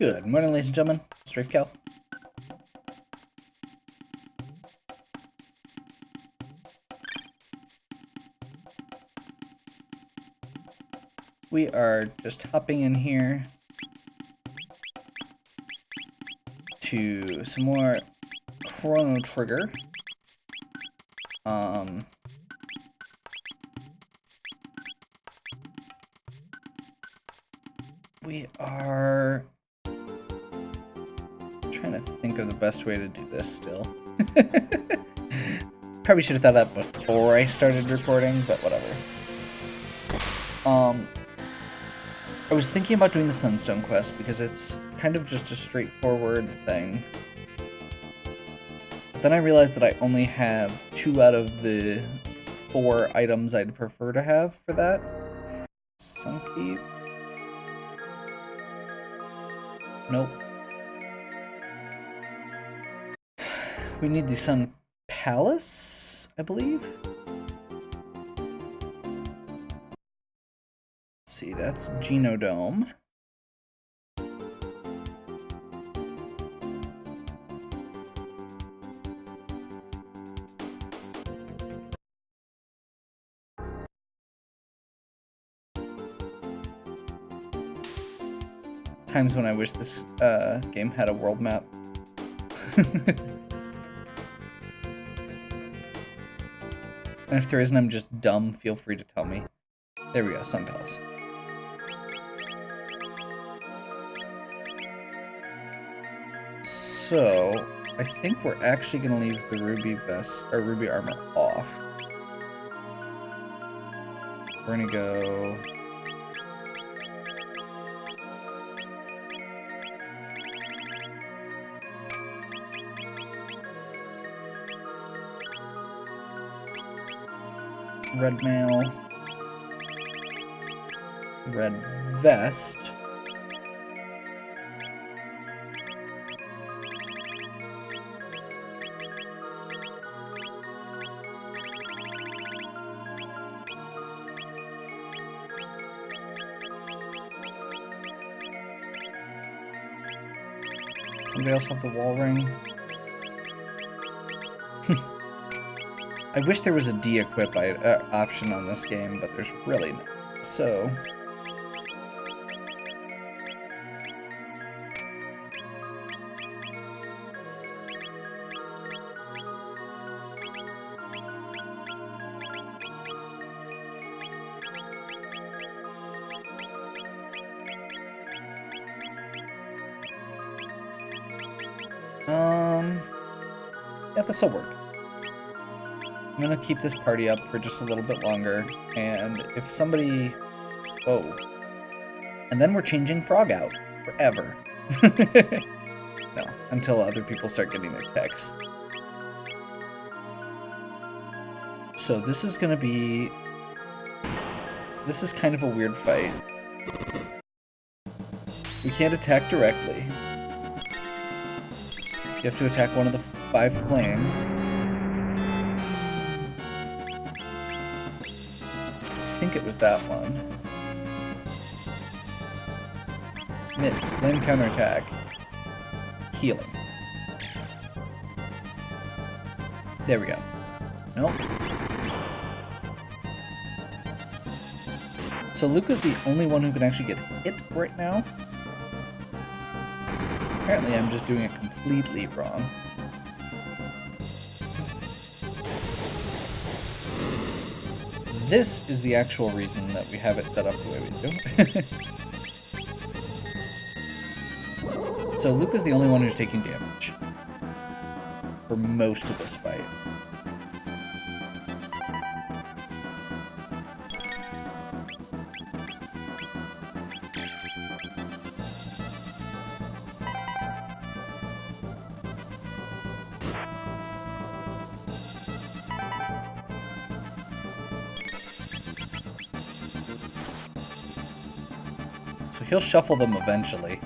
Good morning, ladies and gentlemen. Strafe Cow. We are just hopping in here to some more Chrono Trigger. We are trying to think of the best way to do this still. Probably should have thought that before I started recording, but whatever. I was thinking about doing the Sunstone quest because it's kind of just a straightforward thing. But then I realized that I only have 2 out of the 4 items I'd prefer to have for that. Sunkeep. Nope. We need the Sun Palace, I believe. Let's see, that's Genodome. Times when I wish this game had a world map. And if there isn't, I'm just dumb. Feel free to tell me. There we go, Sun Palace. So, I think we're actually going to leave the ruby vest or ruby armor off. We're going to go red mail, red vest, somebody else have the wall ring? I wish there was a de-equip option on this game, but there's really not. So yeah, this'll work. I'm gonna keep this party up for just a little bit longer, and if somebody... Oh. And then we're changing Frog out. Forever. No, until other people start getting their techs. So this is gonna be... This is kind of a weird fight. We can't attack directly. You have to attack one of the 5 flames. I think it was that one. Miss. Flame counterattack. Healing. There we go. Nope. So Luca's the only one who can actually get hit right now. Apparently I'm just doing it completely wrong. This is the actual reason that we have it set up the way we do. So Luca's the only one who's taking damage for most of this fight. So he'll shuffle them eventually.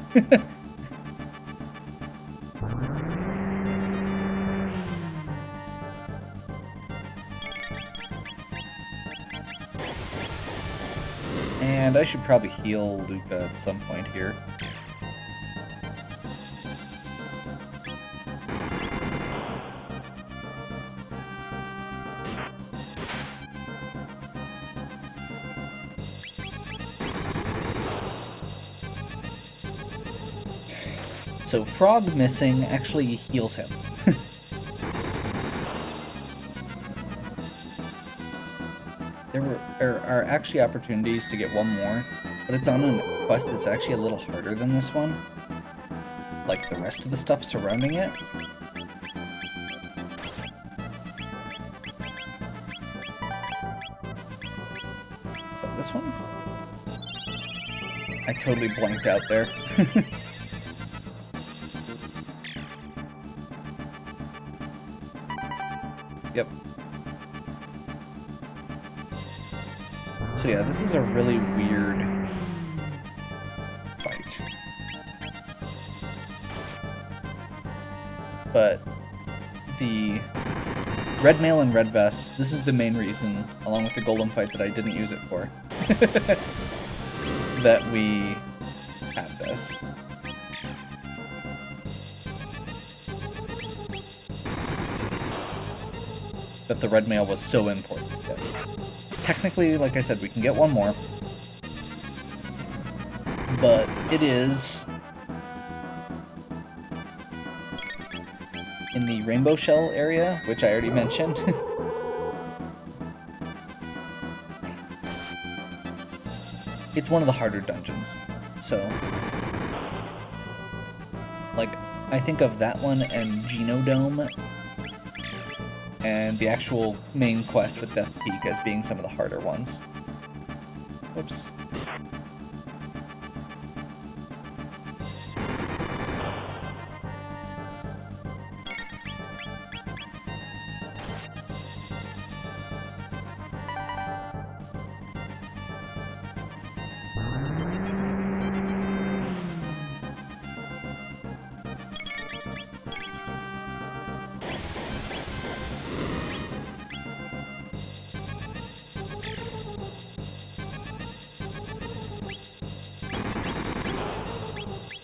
And I should probably heal Luca at some point here. So frog missing actually heals him. There are actually opportunities to get one more, but it's on a quest that's actually a little harder than this one. Like the rest of the stuff surrounding it. So this one? I totally blanked out there. Yep. So yeah, this is a really weird fight. But the red mail and red vest, this is the main reason, along with the golem fight that I didn't use it for, that we have this. That the red mail was so important. Technically, like I said, we can get one more, but it is in the rainbow shell area, which I already mentioned. It's one of the harder dungeons, so like I think of that one and Genodome and the actual main quest with Death Peak as being some of the harder ones. Whoops.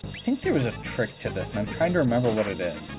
I think there was a trick to this, and I'm trying to remember what it is.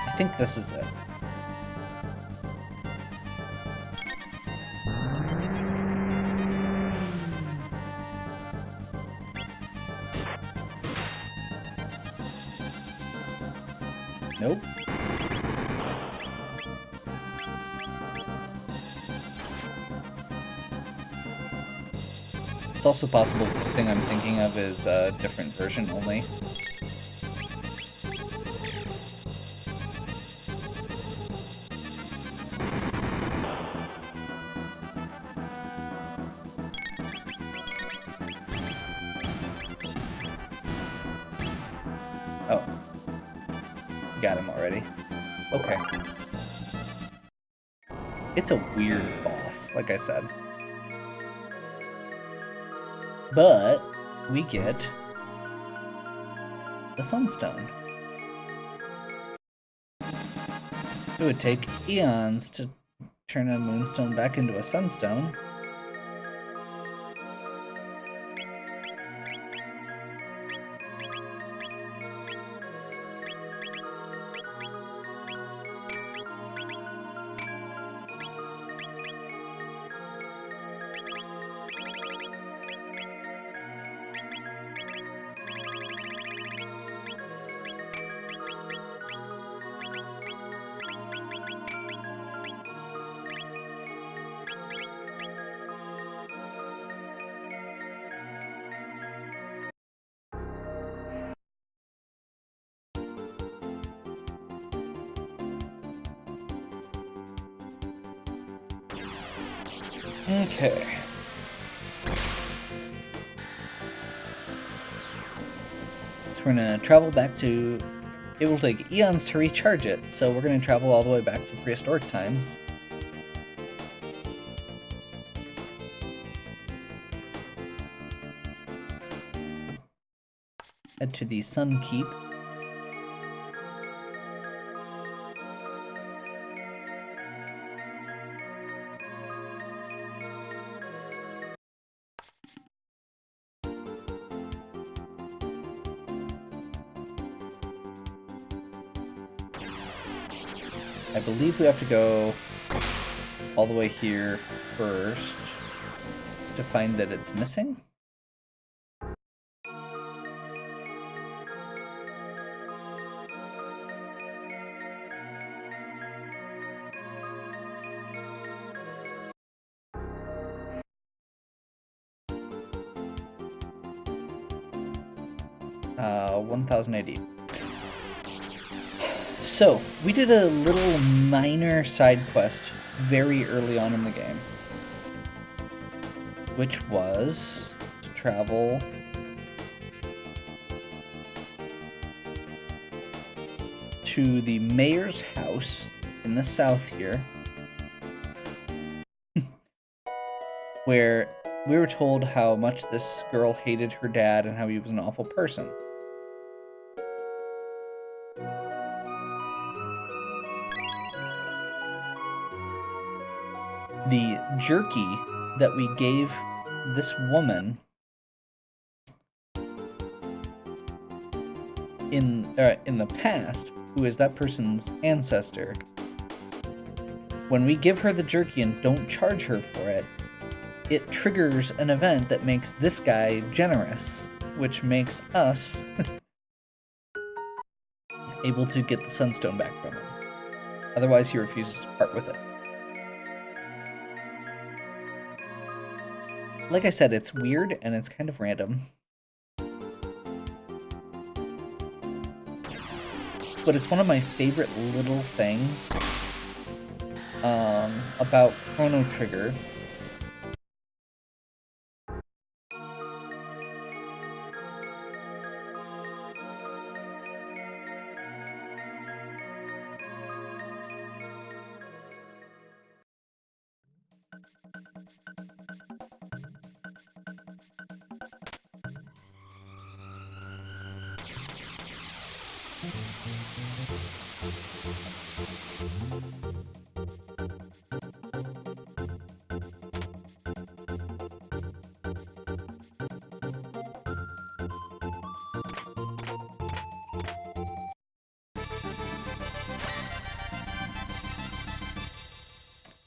I think this is it. Nope. It's also possible the thing I'm thinking of is a different version only. Oh. Got him already. Okay. It's a weird boss, like I said. But we get the Sunstone. It would take eons to turn a Moonstone back into a Sunstone. Okay. So we're gonna travel back to... It will take eons to recharge it, so we're gonna travel all the way back to prehistoric times. head to the Sun Keep. I believe we have to go all the way here first to find that it's missing. Uh, 1080. So, we did a little minor side quest very early on in the game, which was to travel to the mayor's house in the south here, where we were told how much this girl hated her dad and how he was an awful person. The jerky that we gave this woman in the past, who is that person's ancestor, when we give her the jerky and don't charge her for it, it triggers an event that makes this guy generous, which makes us able to get the Sunstone back from him. Otherwise, he refuses to part with it. Like I said, it's weird and it's kind of random. But it's one of my favorite little things about Chrono Trigger.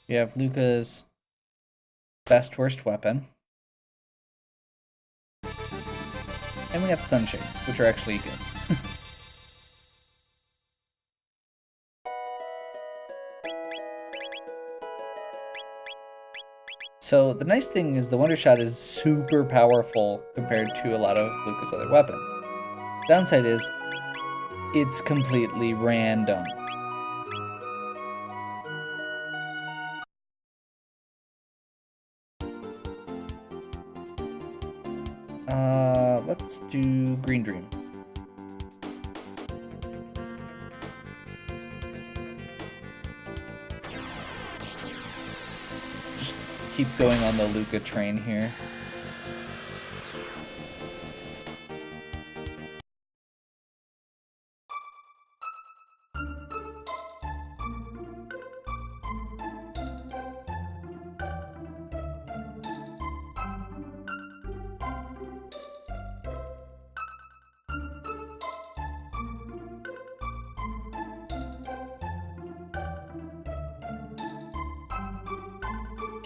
We have Luca's best worst weapon. And we got the sunshades, which are actually good. So the nice thing is the Wonder Shot is super powerful compared to a lot of Luca's other weapons. The downside is it's completely random. Let's do Green Dream. Just keep going on the Luca train here.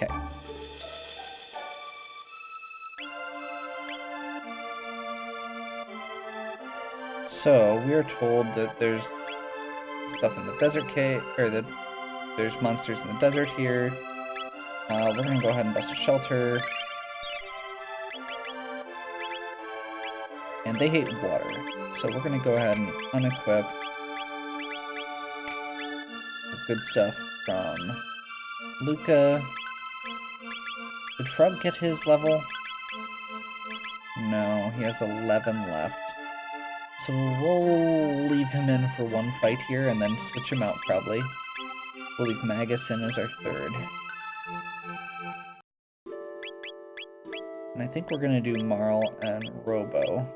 Okay. So we are told that there's stuff in the desert cave, or that there's monsters in the desert here. We're gonna go ahead and bust a shelter. And they hate water, so we're gonna go ahead and unequip the good stuff from Luca. Did Frog get his level? No, he has 11 left. So we'll leave him in for one fight here and then switch him out probably. We'll leave Magus in as our third. And I think we're gonna do Marl and Robo.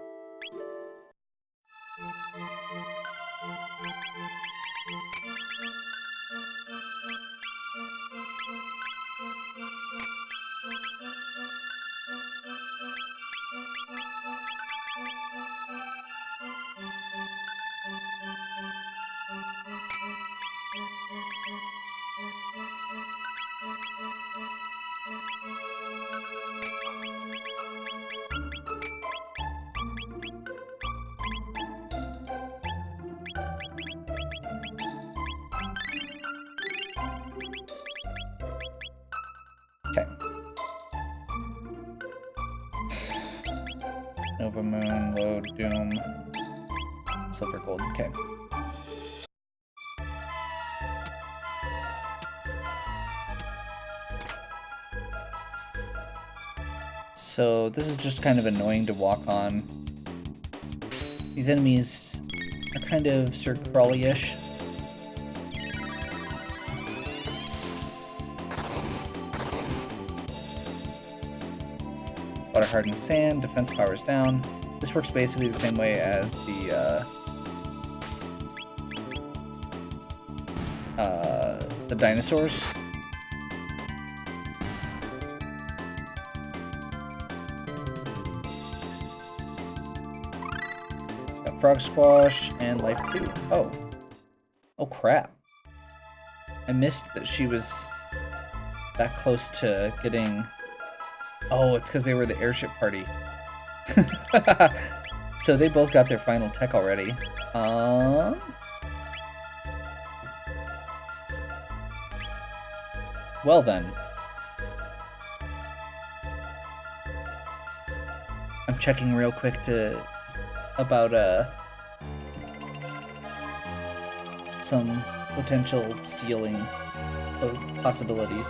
Nova Moon, Load, Doom, Silver, Gold. Okay. So this is just kind of annoying to walk on. These enemies are kind of Sir Crawley-ish. Water hardened sand, defense powers down. This works basically the same way as the dinosaurs. Got Frog Squash and Life 2. Oh. Oh crap. I missed that she was that close to getting... Oh, it's because they were the airship party. So they both got their final tech already. Well then. I'm checking real quick about some potential stealing possibilities.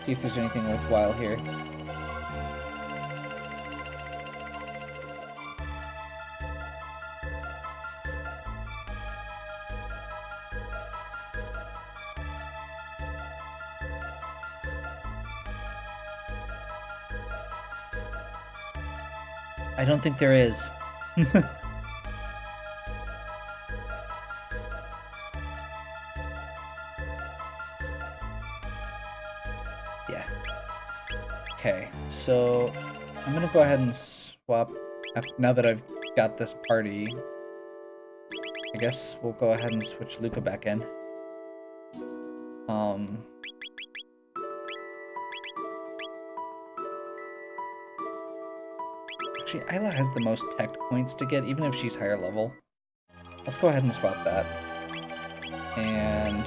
See if there's anything worthwhile here. I don't think there is. Yeah. Okay, so I'm gonna go ahead and swap. Now that I've got this party, I guess we'll go ahead and switch Luca back in. Actually, Isla has the most tech points to get, even if she's higher level. Let's go ahead and swap that. And...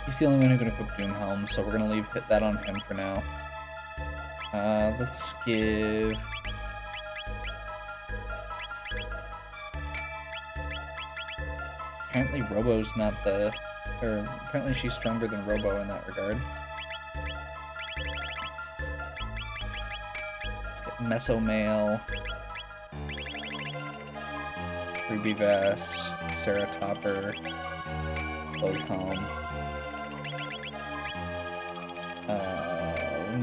he's the only one who can equip Doomhelm, so we're gonna leave that on him for now. Let's give... Apparently Robo's not the... Or apparently she's stronger than Robo in that regard. Let's get Mesomail, Ruby Vest, Sarah Topper, Locom,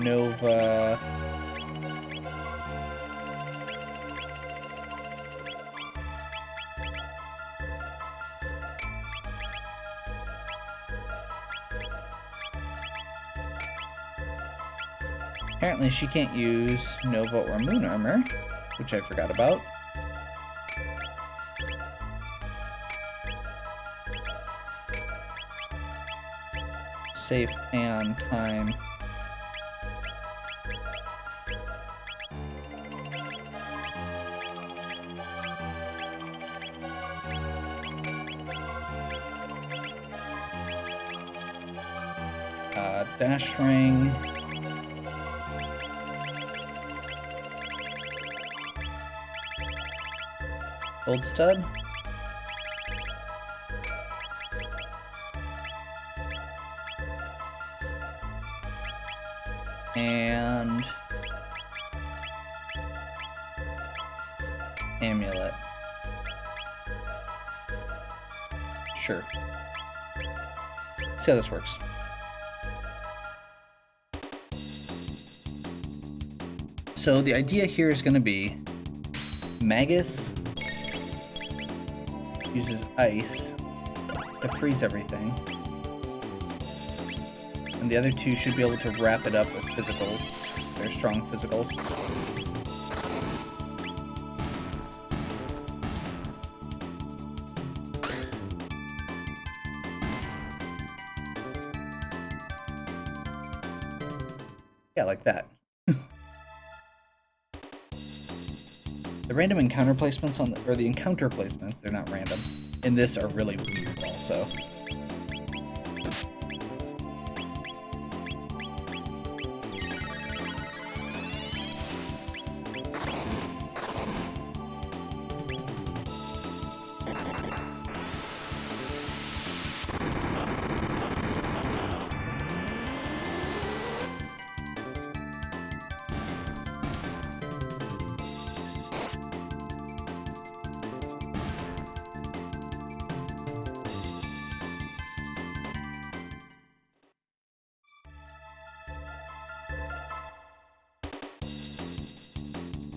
Nova... Apparently she can't use Nova or Moon Armor, which I forgot about. Safe and time. Dash Ring. Gold Stud. And Amulet. Sure. Let's see how this works. So the idea here is going to be Magus uses ice to freeze everything. And the other two should be able to wrap it up with physicals. They're strong physicals. Yeah, like that. The random encounter placements on the, or the encounter placements, they're not random, in this are really weird also.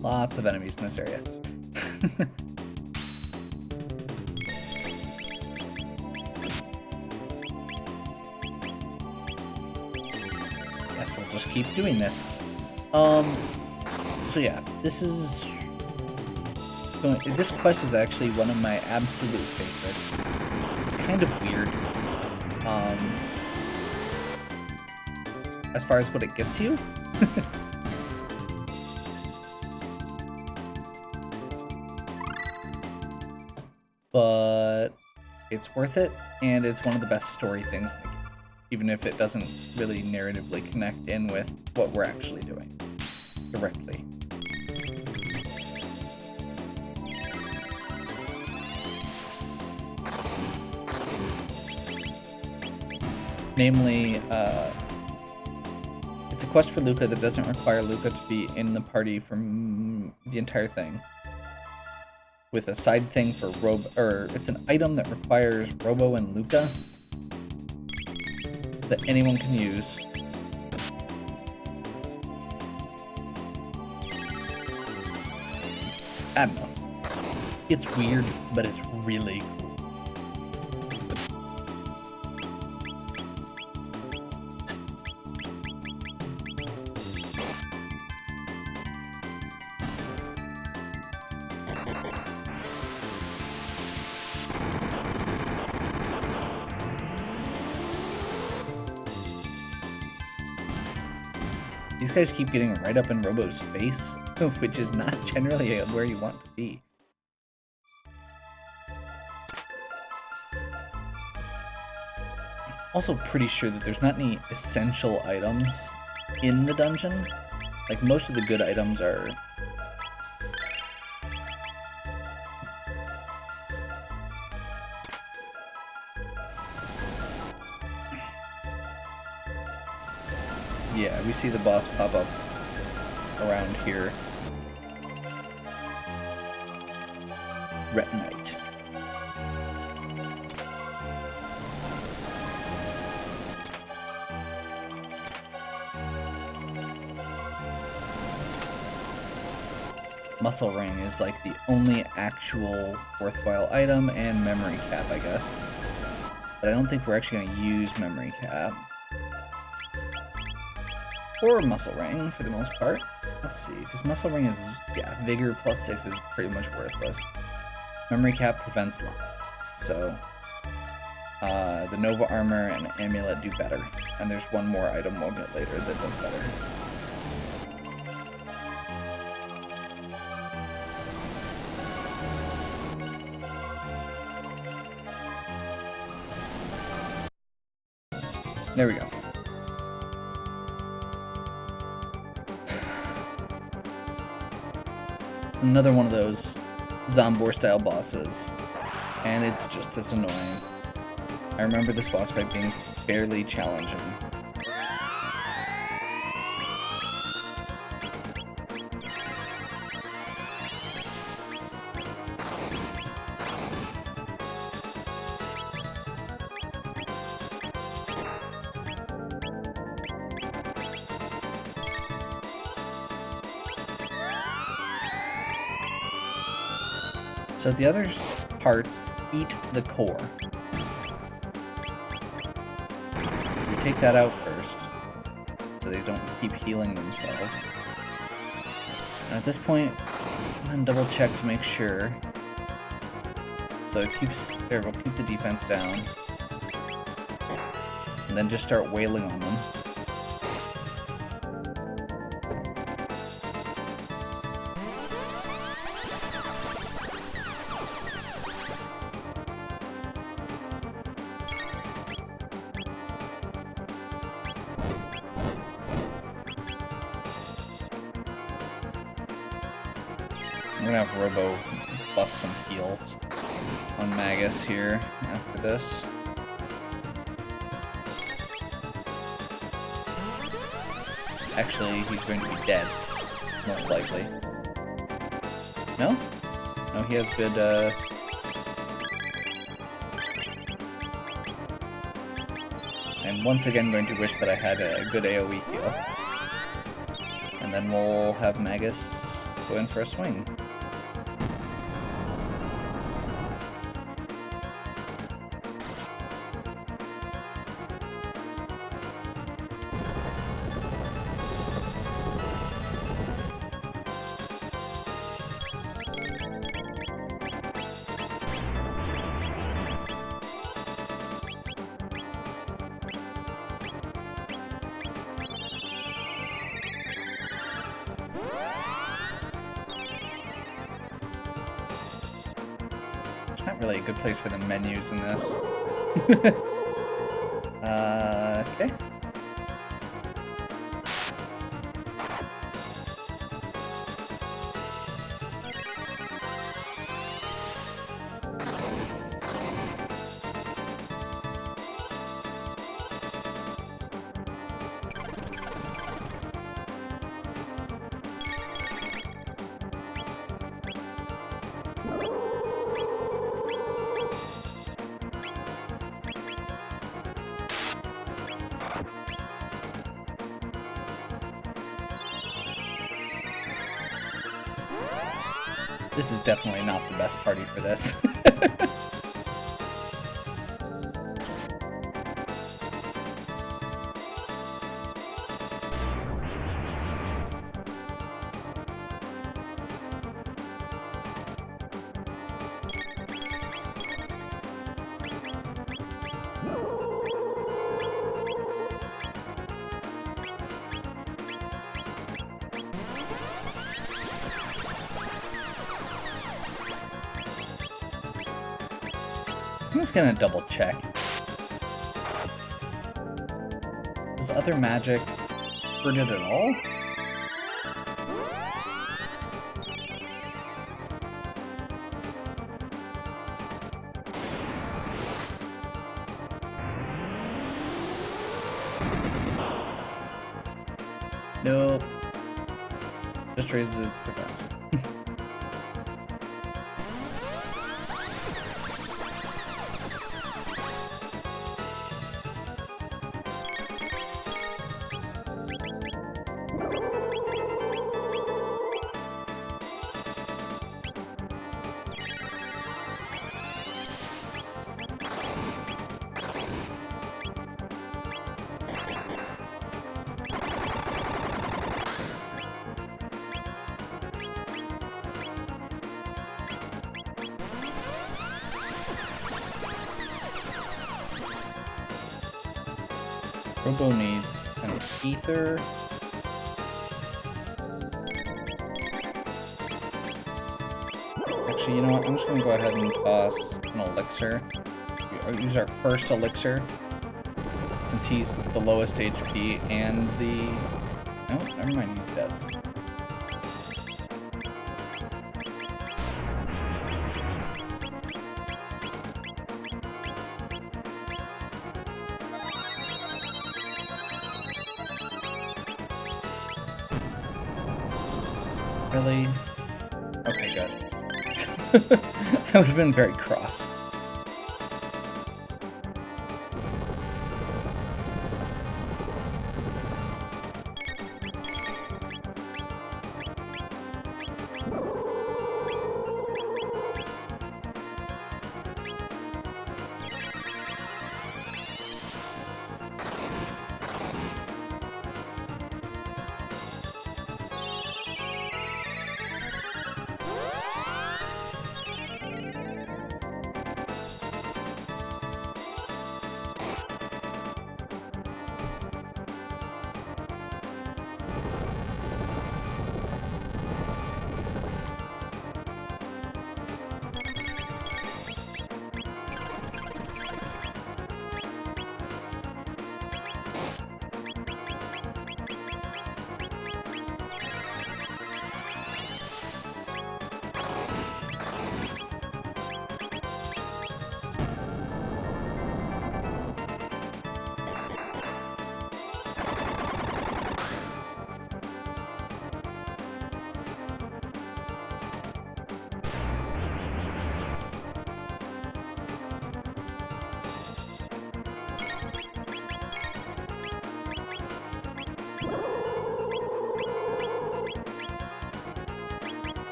Lots of enemies in this area. Guess we'll just keep doing this. So yeah, this quest is actually one of my absolute favorites. It's kind of weird. As far as what it gets you. But it's worth it, and it's one of the best story things in the game, even if it doesn't really narratively connect in with what we're actually doing directly. Namely, it's a quest for Luca that doesn't require Luca to be in the party from the entire thing. With a side thing for it's an item that requires Robo and Luca that anyone can use. I don't know. It's weird, but it's really cool. These guys keep getting right up in Robo's face, which is not generally where you want to be. Also pretty sure that there's not any essential items in the dungeon. Like, most of the good items are... Yeah, we see the boss pop up around here. Retinite. Muscle Ring is like the only actual worthwhile item, and Memory Cap, I guess. But I don't think we're actually going to use Memory Cap. Or Muscle Ring, for the most part. Let's see, because Muscle Ring is, yeah, Vigor plus 6 is pretty much worthless. Memory Cap prevents luck. So, the Nova Armor and Amulet do better. And there's one more item we'll get later that does better. There we go. It's another one of those Zombor-style bosses, and it's just as annoying. I remember this boss fight being fairly challenging. So the other parts eat the core. So we take that out first, so they don't keep healing themselves. And at this point, I'm gonna double check to make sure. So it keeps, there, we'll keep the defense down. And then just start wailing on them. I'm gonna have Robo bust some heals on Magus here after this. Actually, he's going to be dead, most likely. No? No, he has good, I'm once again going to wish that I had a good AoE heal. And then we'll have Magus go in for a swing. Not really a good place for the menus in this. Okay. This is definitely not the best party for this. I'm just gonna double check. Does other magic hurt it at all? Nope. Just raises its defense. Robo needs an ether. Actually, you know what? I'm just going to go ahead and toss an elixir. Or use our first elixir. Since he's the lowest HP and the... Oh, never mind, he's dead. Really? Okay, good. I would have been very cross.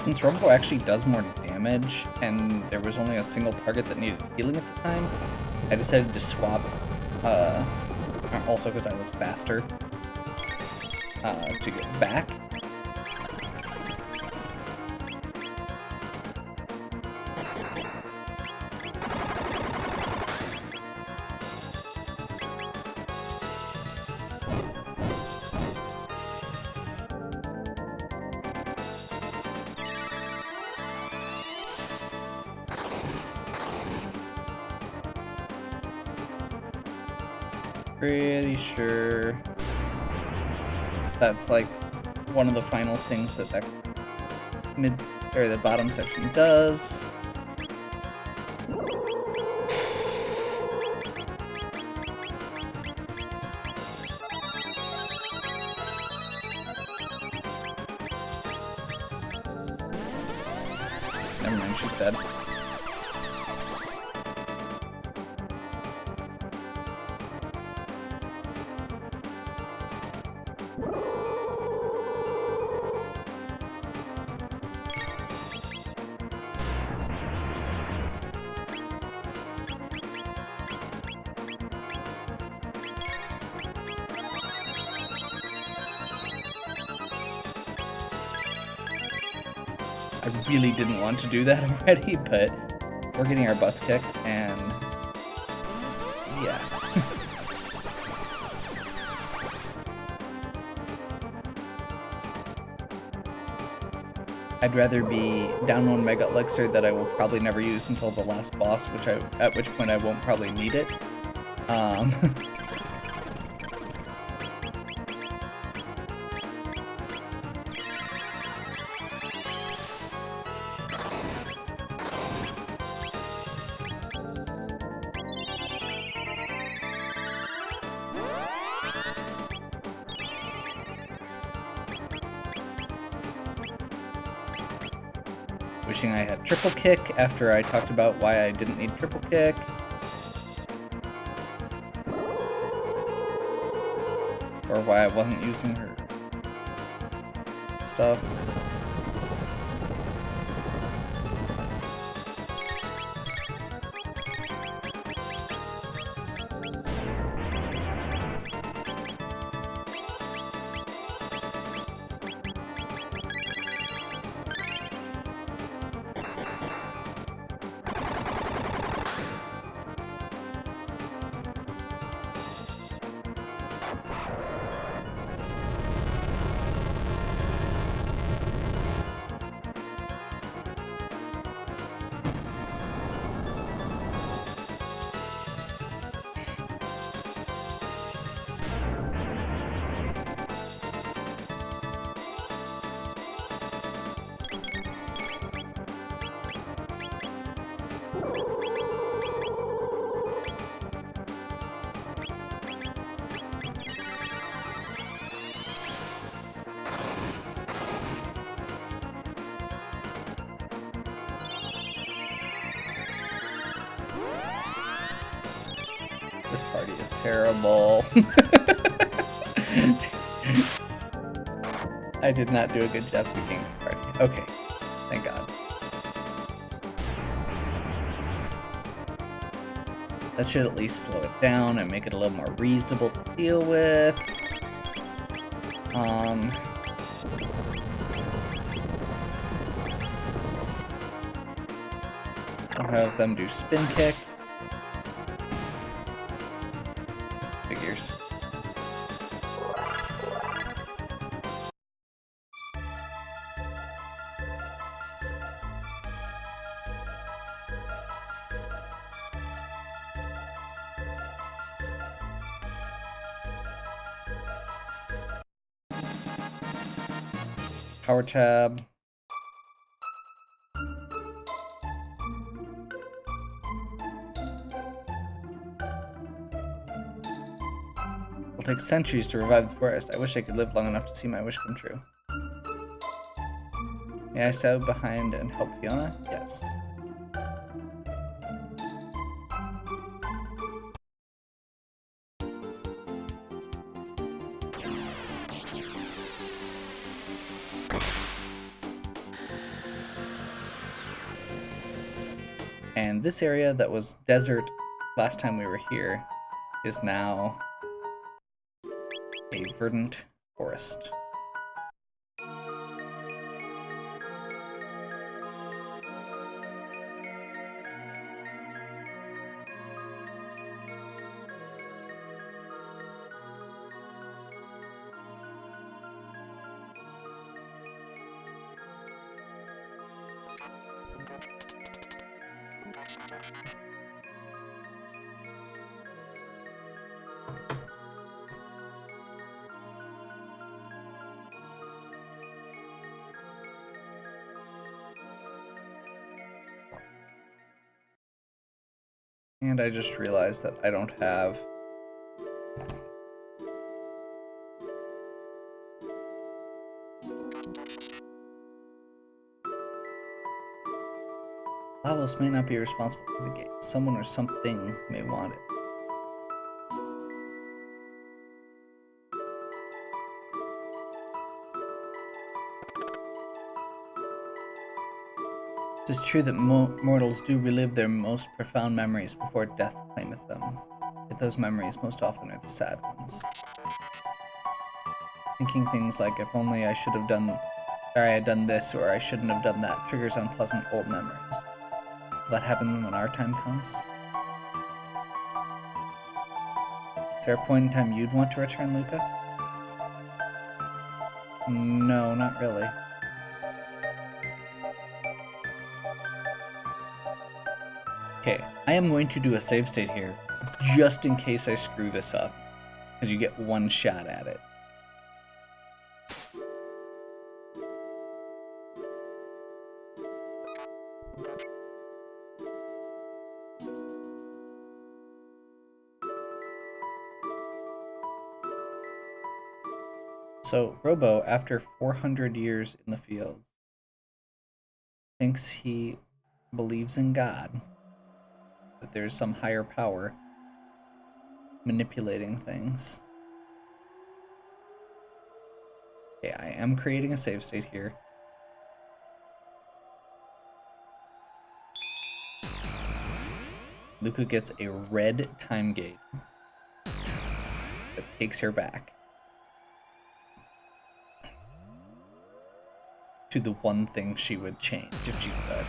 since Robo actually does more damage, and there was only a single target that needed healing at the time, I decided to swap, also because I was faster, to get back. Pretty sure that's like one of the final things that the bottom section does. Never mind, she's dead. I really didn't want to do that already, but we're getting our butts kicked, and yeah. I'd rather be down one Mega Elixir that I will probably never use until the last boss, at which point I won't probably need it. Wishing I had triple kick after I talked about why I didn't need triple kick. Or why I wasn't using her stuff. This party is terrible. I did not do a good job picking the party. Okay, thank God. That should at least slow it down and make it a little more reasonable to deal with. I'll have them do spin kick. Figures. Power tab. It'll take centuries to revive the forest. I wish I could live long enough to see my wish come true. May I stay behind and help Fiona? Yes. And this area that was desert last time we were here is now a verdant forest. And I just realized that I don't have Lavos may not be responsible for the gate. Someone or something may want it. It is true that mortals do relive their most profound memories before death claimeth them. Yet those memories most often are the sad ones. Thinking things like, if only I should have done, or I had done this, or I shouldn't have done that, triggers unpleasant old memories. Will that happen when our time comes? Is there a point in time you'd want to return, Luca? No, not really. Okay, I am going to do a save state here, just in case I screw this up, because you get one shot at it. So, Robo, after 400 years in the fields, thinks he believes in God, that there's some higher power manipulating things. Okay, I am creating a save state here. Luca gets a red time gate that takes her back to the one thing she would change if she could.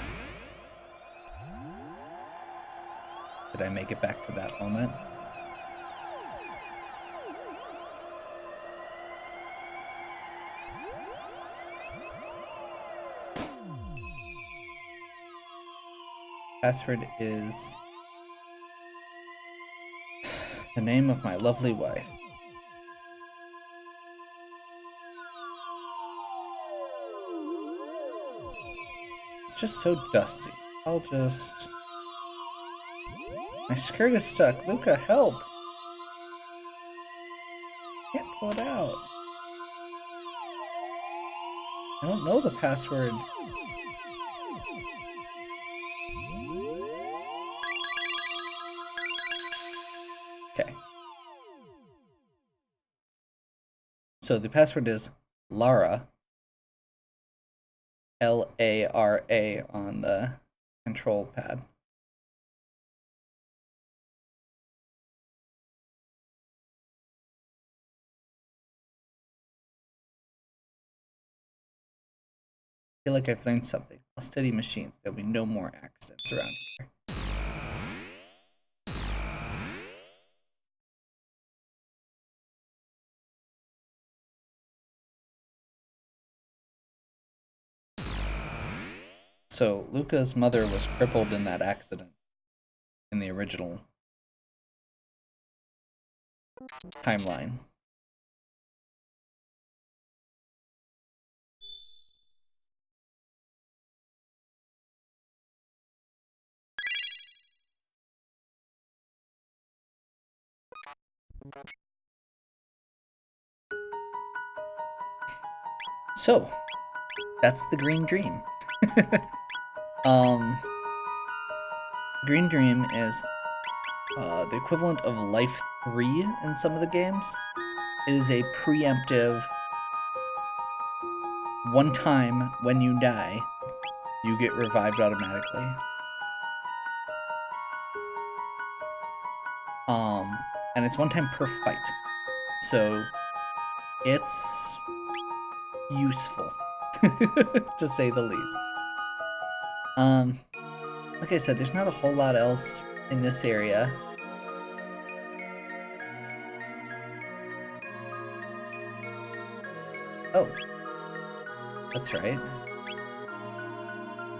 Did I make it back to that moment? Password is the name of my lovely wife. It's just so dusty. I'll just... My skirt is stuck. Luca, help! Can't pull it out. I don't know the password. Okay. So the password is Lara. Lara on the control pad. I feel like I've learned something. I'll study machines. There'll be no more accidents around here. So Luca's mother was crippled in that accident in the original timeline. So, that's the Green Dream. Green Dream is the equivalent of Life 3 in some of the games. It is a preemptive, one time when you die, you get revived automatically. And it's 1 time per fight. So it's useful, to say the least. Like I said, there's not a whole lot else in this area. Oh, that's right.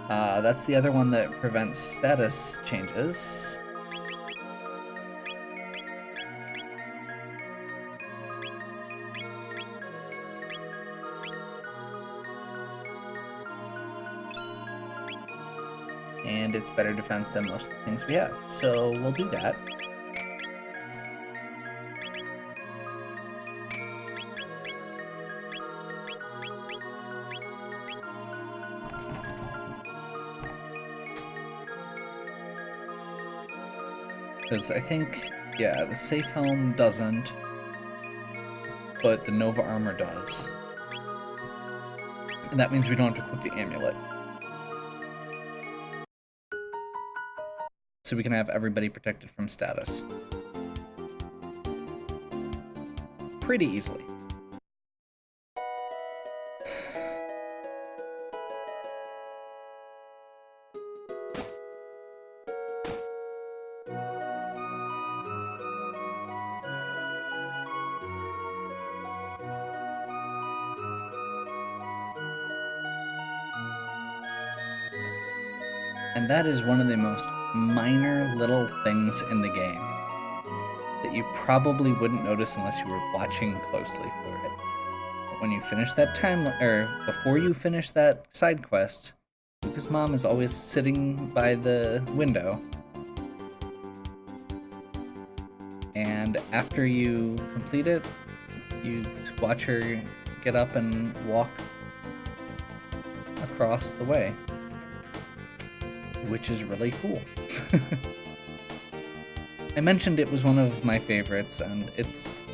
That's the other one that prevents status changes. And it's better defense than most of the things we have. So we'll do that. Because I think, yeah, the safe helm doesn't, but the Nova armor does. And that means we don't have to equip the amulet. So we can have everybody protected from status. Pretty easily. And that is one of the most minor little things in the game that you probably wouldn't notice unless you were watching closely for it. But when you finish that before you finish that side quest, Luca's mom is always sitting by the window. And after you complete it, you watch her get up and walk across the way, which is really cool. I mentioned it was one of my favorites, and it's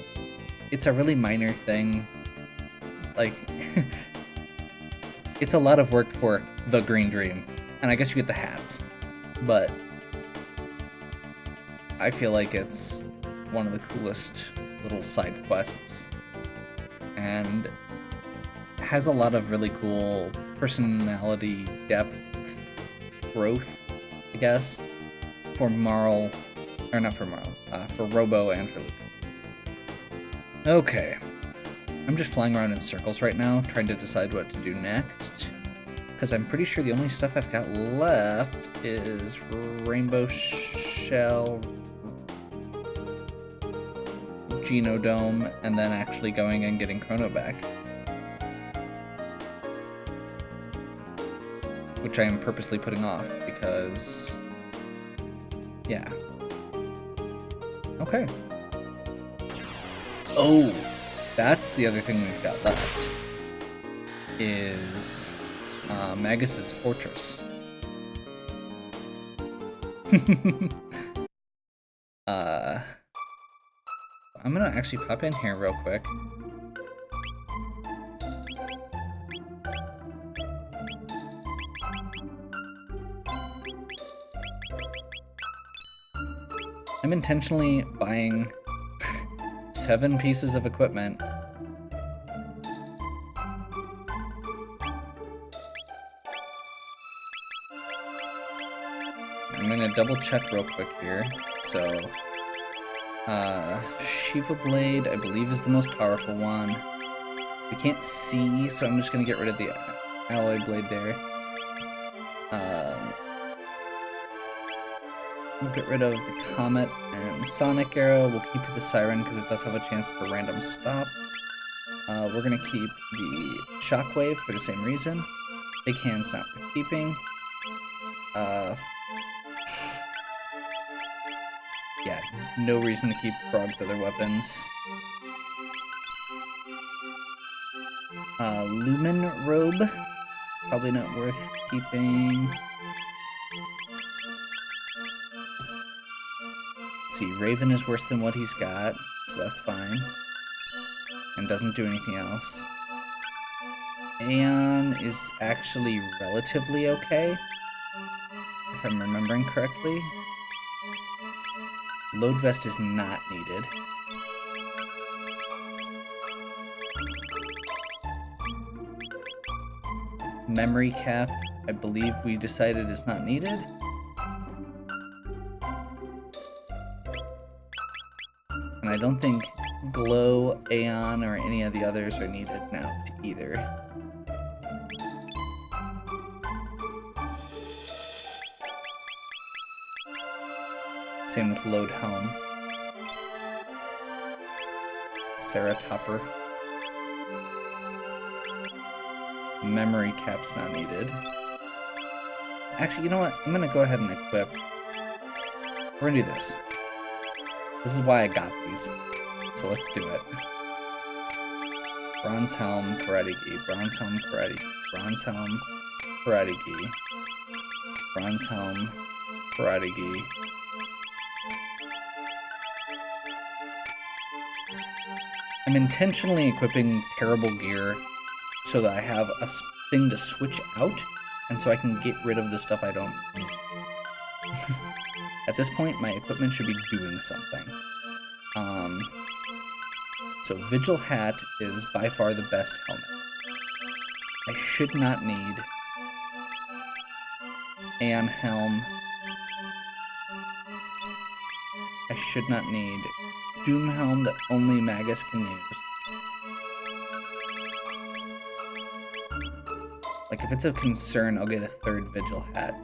a really minor thing. Like, it's a lot of work for the Green Dream, and I guess you get the hats, but I feel like it's one of the coolest little side quests, and has a lot of really cool personality depth growth, I guess, for Marl, or not for Marl, for Robo and for Luca. Okay, I'm just flying around in circles right now, trying to decide what to do next, because I'm pretty sure the only stuff I've got left is Rainbow Shell, Genodome, and then actually going and getting Chrono back. Which I am purposely putting off, because, yeah. Okay. Oh, that's the other thing we've got left, is Magus's Fortress. I'm gonna actually pop in here real quick. I'm intentionally buying 7 pieces of equipment. I'm gonna double check real quick here. So, Shiva Blade, I believe, is the most powerful one. We can't see, so I'm just gonna get rid of the Alloy Blade there. We'll get rid of the Comet and Sonic Arrow. We'll keep the Siren because it does have a chance for random stop. We're gonna keep the Shockwave for the same reason. Big Hand's not worth keeping. Yeah, no reason to keep Frog's other weapons. Lumen Robe, probably not worth keeping. Let's see, Raven is worse than what he's got, so that's fine. And doesn't do anything else. Aeon is actually relatively okay, if I'm remembering correctly. Load vest is not needed. Memory cap, I believe we decided is not needed. And I don't think Glow, Aeon, or any of the others are needed now either. Same with Load Helm. Sarah Topper. Memory cap's not needed. Actually, you know what? I'm gonna go ahead and equip. We're gonna do this. This is why I got these. So let's do it. Bronze Helm, Karate Gi. Bronze Helm, Karate Gi. Bronze Helm, Karate Gi. Bronze Helm, Karate Gi. I'm intentionally equipping terrible gear so that I have a thing to switch out, and so I can get rid of the stuff I don't need. At this point, my equipment should be doing something. So Vigil Hat is by far the best helmet. I should not need Aeon Helm. I should not need Doom Helm that only Magus can use. Like, if it's a concern, I'll get a third Vigil Hat.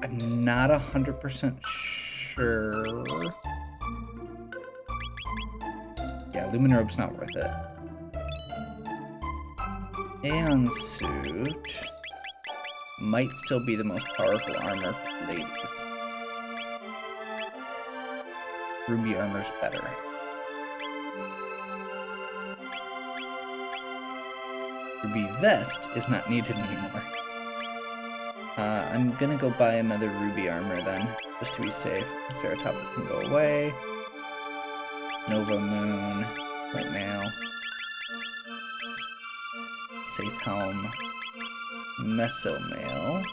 I'm not 100% sure. Yeah, Luminarobe's not worth it. Aeon Suit might still be the most powerful armor for ladies. Ruby Armor's better. Ruby Vest is not needed anymore. I'm gonna go buy another Ruby Armor then, just to be safe. Ceratopper can go away. Nova Moon, White Mail. Safe Helm. Mesomail.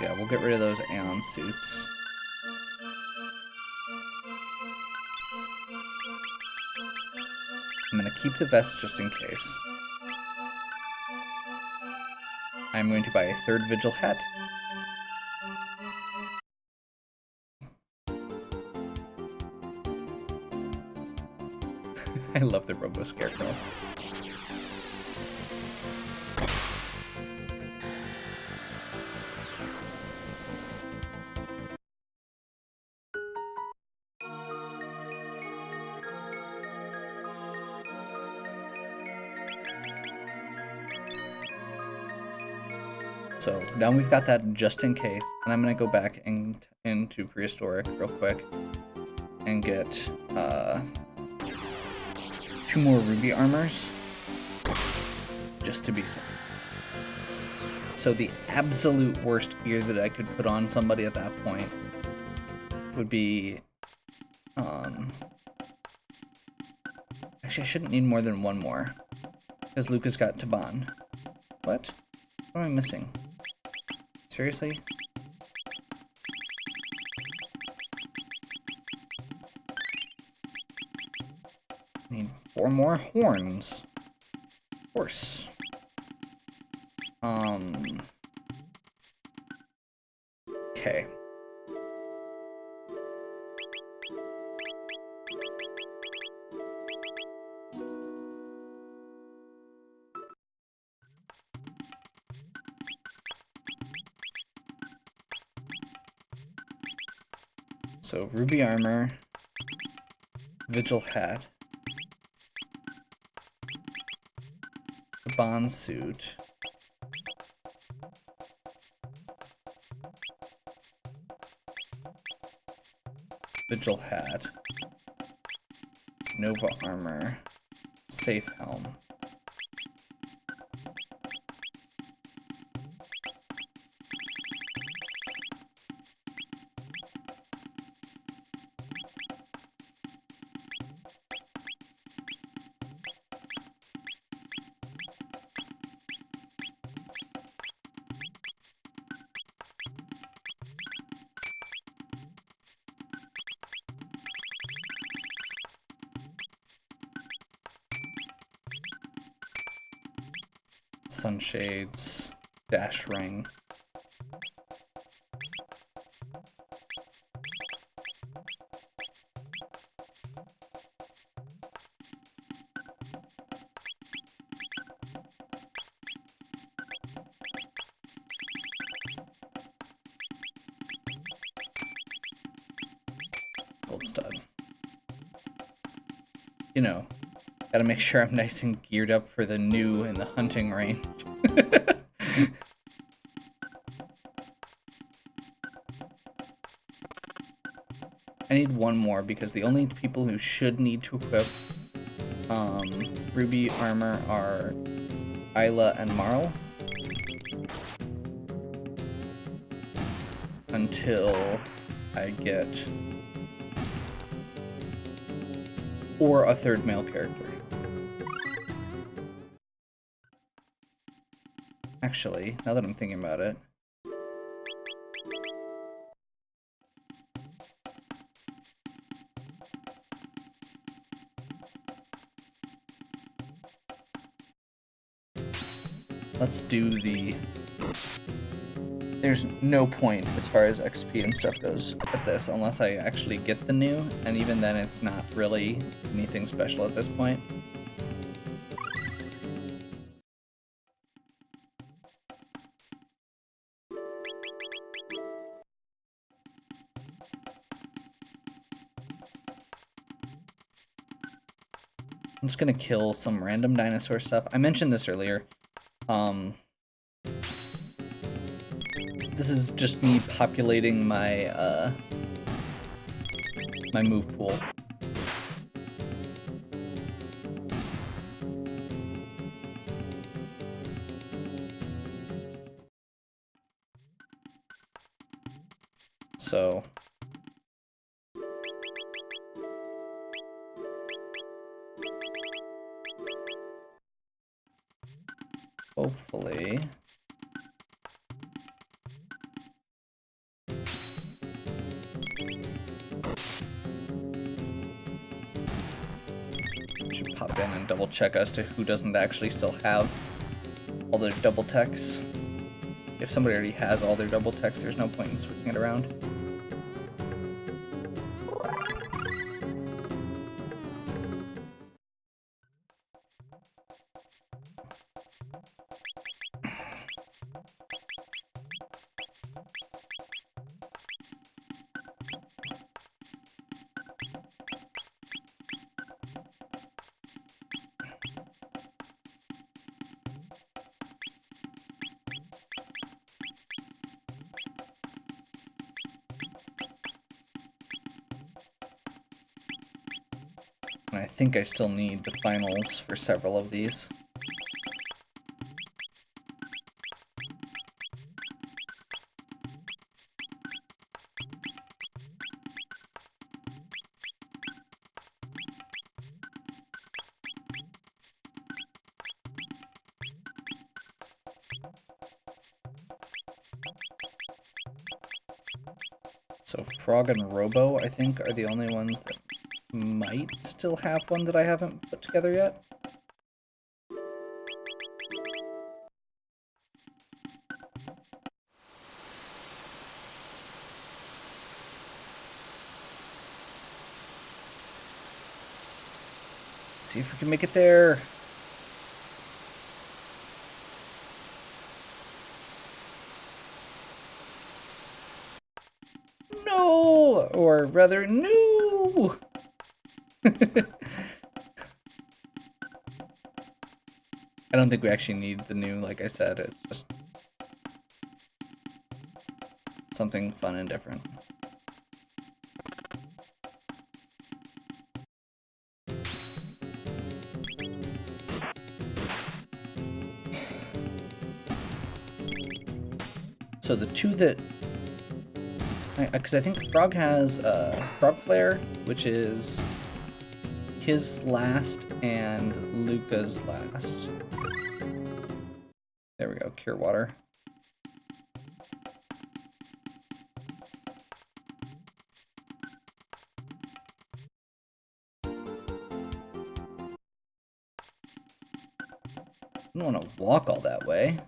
Yeah, we'll get rid of those Aeon suits. I'm gonna keep the vest just in case. I'm going to buy a third Vigil Hat. I love the Robo Scarecrow. So now we've got that just in case, and I'm gonna go back into Prehistoric real quick and get 2 more Ruby Armors just to be safe. So the absolute worst gear that I could put on somebody at that point would be actually I shouldn't need more than 1 more because Luca's got Taban. What am I missing? Seriously? I need 4 more horns. Of course. Okay. So, Ruby Armor, Vigil Hat, Bond Suit, Vigil Hat, Nova Armor, Safe Helm. sunshades, dash ring. Gold stud. You know, gotta make sure I'm nice and geared up for the new in the hunting range. I need one more because the only people who should need to equip ruby armor are Isla and Marl. Until I get... or a third male character. Actually, now that I'm thinking about it, let's do the... There's no point as far as XP and stuff goes at this unless I actually get the new, and even then it's not really anything special at this point. I'm just gonna kill some random dinosaur stuff. I mentioned this earlier. This is just me populating my my move pool. So hopefully should pop in and double check as to who doesn't actually still have all their double techs. If somebody already has all their double techs, there's no point in switching it around. And I think I still need the finals for several of these. So Frog and Robo, I think, are the only ones that might still have one that I haven't put together yet. See if we can make it there. No! Or rather, no! I don't think we actually need the new, like I said, it's just something fun and different. So the two that... Because I think Frog has Frog Flare, which is his last and Luca's last. There we go, Cure Water. I don't want to walk all that way.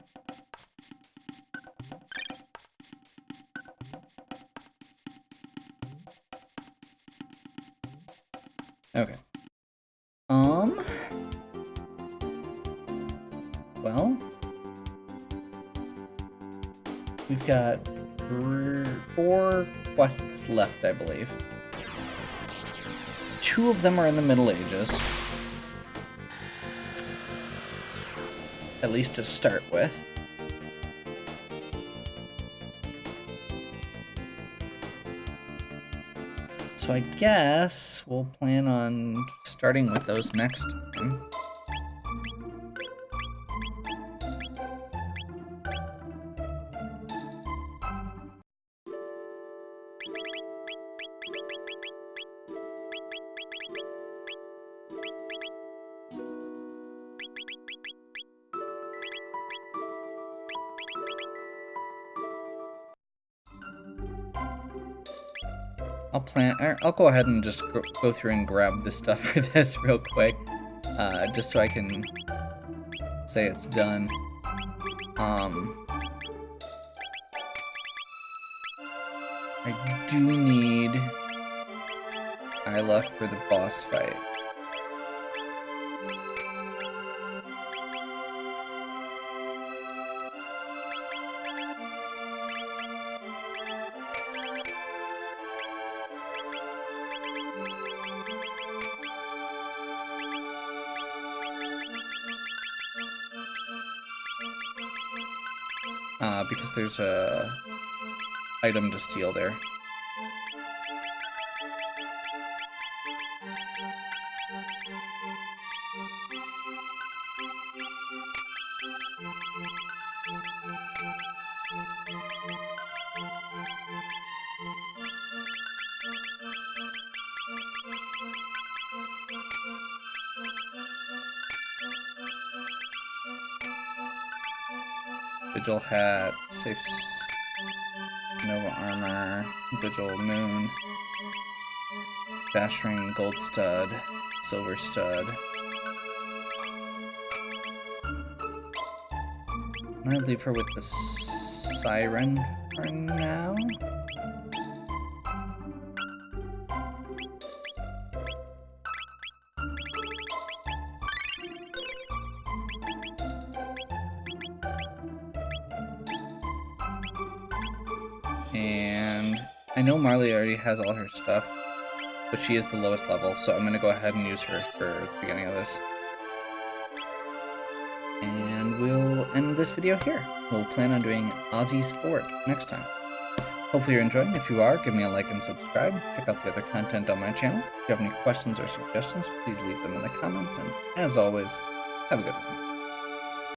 Okay. Well, we've got 4 quests left, I believe. 2 of them are in the Middle Ages. At least to start with. So I guess we'll plan on starting with those next time. I'll go ahead and just go through and grab the stuff for this real quick, just so I can say it's done. I do need Isla for the boss fight. Because there's a item to steal there. Vigil hat, safe Nova armor, Vigil moon, dash ring, gold stud, silver stud. I'm gonna leave her with the siren for now. And I know Marley already has all her stuff, but she is the lowest level, so I'm going to go ahead and use her for the beginning of this. And we'll end this video here. We'll plan on doing Ozzy's Fort next time. Hopefully you're enjoying. If you are, give me a like and subscribe. Check out the other content on my channel. If you have any questions or suggestions, please leave them in the comments. And as always, have a good one.